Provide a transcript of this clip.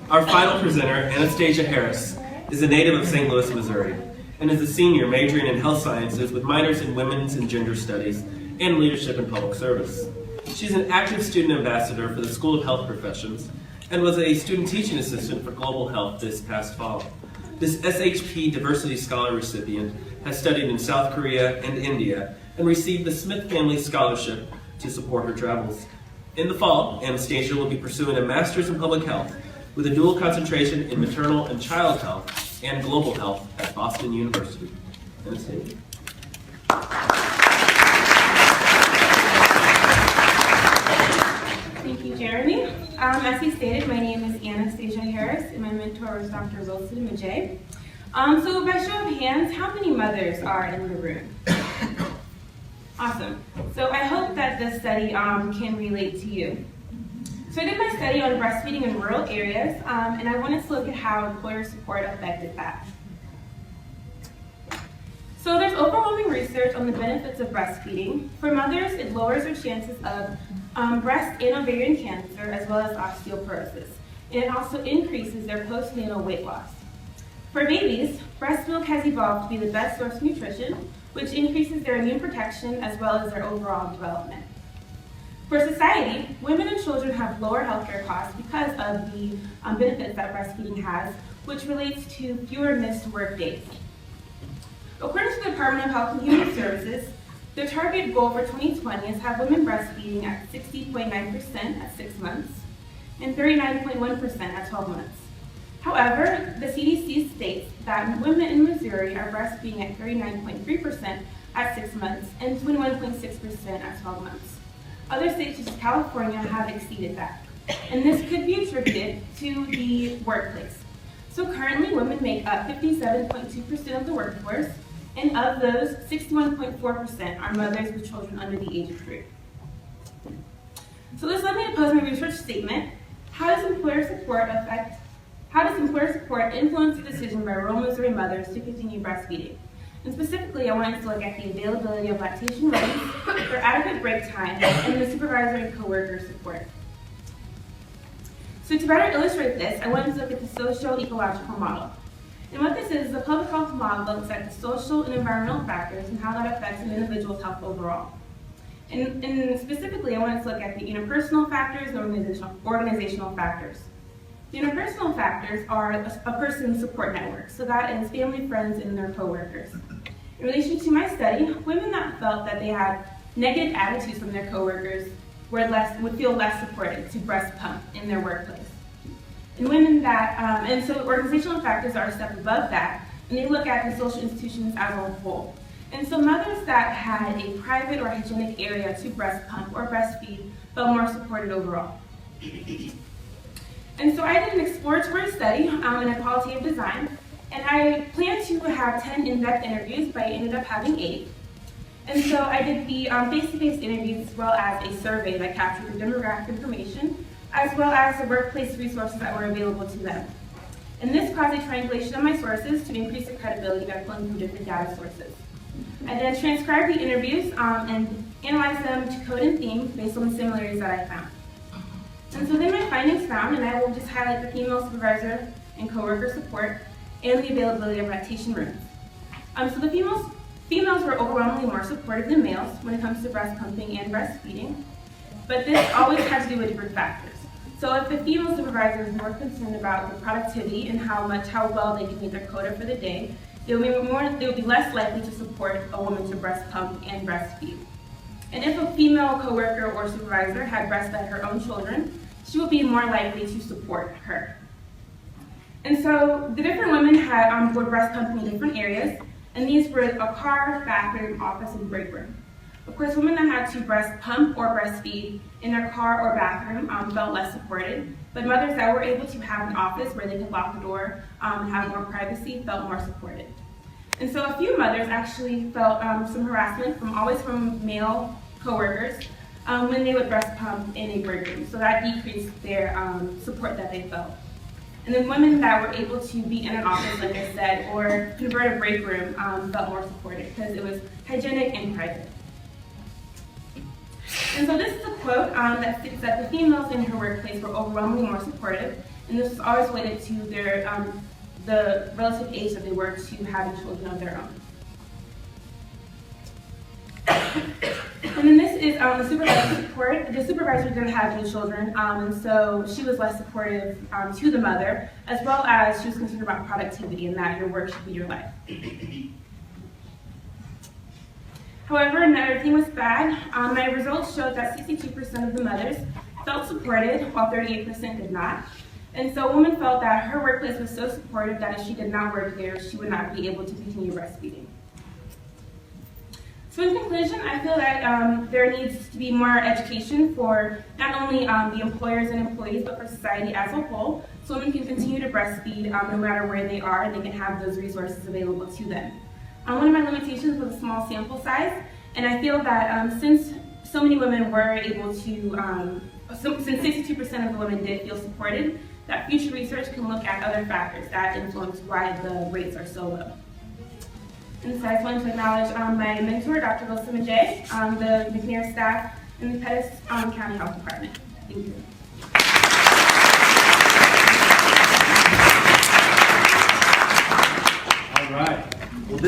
Our final presenter, Anastasia Harris, is a native of St. Louis, Missouri, and is a senior majoring in health sciences with minors in women's and gender studies and leadership in public service. She's an active student ambassador for the School of Health Professions and was a student teaching assistant for Global Health this past fall. This SHP Diversity Scholar recipient has studied in South Korea and India and received the Smith Family Scholarship to support her travels. In the fall, Anastasia will be pursuing a master's in public health with a dual concentration in maternal and child health and global health at Boston University. Anastasia. Thank you, Jeremy. As he stated, my name is Anastasia Harris, and my mentor is Dr. Wilson Majay. So by show of hands, how many mothers are in the room? Awesome. So I hope that this study can relate to you. So I did my study on breastfeeding in rural areas, and I wanted to look at how employer support affected that. So there's overwhelming research on the benefits of breastfeeding. For mothers, it lowers their chances of breast and ovarian cancer, as well as osteoporosis. And it also increases their postnatal weight loss. For babies, breast milk has evolved to be the best source of nutrition, which increases their immune protection as well as their overall development. For society, women and children have lower healthcare costs because of the benefits that breastfeeding has, which relates to fewer missed work days. According to the Department of Health and Human Services, their target goal for 2020 is to have women breastfeeding at 60.9% at 6 months and 39.1% at 12 months. However, the CDC states that women in Missouri are breastfeeding at 39.3% at 6 months and 21.6% at 12 months. Other states such as California have exceeded that, and this could be attributed to the workplace. So currently, women make up 57.2% of the workforce, and of those, 61.4% are mothers with children under the age of 3. So this led me to pose my research statement. How does employer support influence the decision by rural Missouri mothers to continue breastfeeding? And specifically, I wanted to look at the availability of lactation rights, their adequate break time, and the supervisor and coworker support. So to better illustrate this, I wanted to look at the socio-ecological model. And what this is a public health model looks at the social and environmental factors and how that affects an individual's health overall. And specifically, I wanted to look at the interpersonal factors and organizational factors. The interpersonal factors are a person's support network, so that is family, friends, and their coworkers. In relation to my study, women that felt that they had negative attitudes from their coworkers would feel less supported to breast pump in their workplace. And women that, and so organizational factors are a step above that, and they look at the social institutions as a whole. And so mothers that had a private or hygienic area to breast pump or breastfeed felt more supported overall. And so I did an exploratory study in a qualitative design, and I planned to have 10 in-depth interviews, but I ended up having 8. And so I did the face-to-face interviews as well as a survey that captured the demographic information, as well as the workplace resources that were available to them. And this caused a triangulation of my sources to increase the credibility by pulling from different data sources. I then transcribed the interviews and analyzed them to code and theme based on the similarities that I found. And so then my findings found, and I will just highlight the female supervisor and coworker support and the availability of lactation rooms. So the females were overwhelmingly more supportive than males when it comes to breast pumping and breastfeeding, but this always has to do with different factors. So if the female supervisor is more concerned about the productivity and how well they can meet their quota for the day, they will be less likely to support a woman to breast pump and breastfeed. And if a female coworker or supervisor had breastfed her own children, she would be more likely to support her. And so the different women were breast pumping in different areas, and these were a car, bathroom, office, and break room. Of course, women that had to breast pump or breastfeed in their car or bathroom felt less supported, but mothers that were able to have an office where they could lock the door and have more privacy felt more supported. And so a few mothers actually felt some harassment from male coworkers when they would breast pump in a break room. So that decreased their support that they felt. And then women that were able to be in an office, like I said, or convert a break room felt more supported because it was hygienic and private. And so this is a quote that states that the females in her workplace were overwhelmingly more supportive, and this was always related to their the relative age that they were to having children of their own. And then this is the supervisor's report. The supervisor didn't have any children, and so she was less supportive to the mother, as well as she was concerned about productivity and that your work should be your life. However, not everything was bad. My results showed that 62% of the mothers felt supported, while 38% did not. And so a woman felt that her workplace was so supportive that if she did not work there, she would not be able to continue breastfeeding. So in conclusion, I feel that there needs to be more education for not only the employers and employees, but for society as a whole, so women can continue to breastfeed no matter where they are, and they can have those resources available to them. One of my limitations was a small sample size, and I feel that since so many women were able to, since 62% of the women did feel supported, that future research can look at other factors that influence why the rates are so low. And so I just wanted to acknowledge my mentor, Dr. Wilson Majay, the McNair staff, and the Pettis County Health Department. Thank you. All right. Well,